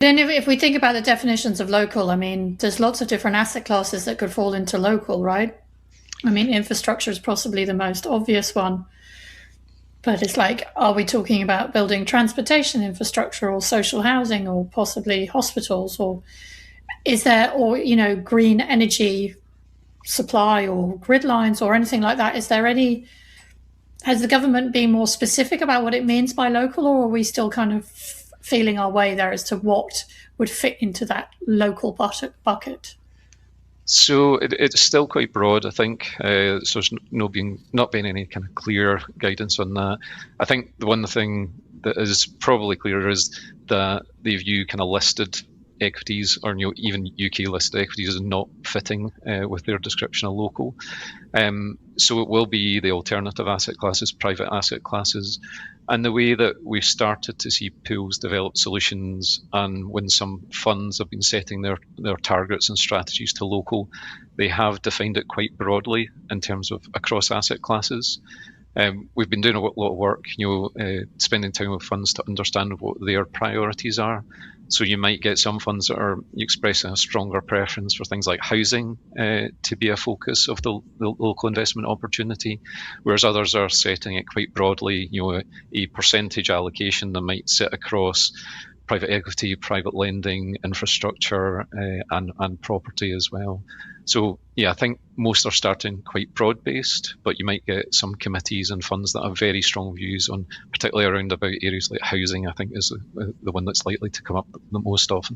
Then if we think about the definitions of local, I mean, there's lots of different asset classes that could fall into local, right? I mean, infrastructure is possibly the most obvious one. But it's like, are we talking about building transportation infrastructure or social housing or possibly hospitals? Or is there, or, green energy supply or grid lines or anything like that? Is there any, has the government been more specific about what it means by local, or are we still kind of feeling our way there as to what would fit into that local bucket? So it's still quite broad, I think. So there's not been any kind of clear guidance on that. I think the one thing that is probably clearer is that they view kind of listed equities, or even UK listed equities, as not fitting with their description of local. So it will be the alternative asset classes, private asset classes. And the way that we've started to see pools develop solutions, and when some funds have been setting their targets and strategies to local, they have defined it quite broadly in terms of across asset classes. We've been doing a lot of work, spending time with funds to understand what their priorities are. So you might get some funds that are expressing a stronger preference for things like housing to be a focus of the local investment opportunity, whereas others are setting it quite broadly, a percentage allocation that might sit across private equity, private lending, infrastructure, and property as well. So yeah, I think most are starting quite broad-based, but you might get some committees and funds that have very strong views on, particularly around about areas like housing. I think is the one that's likely to come up the most often.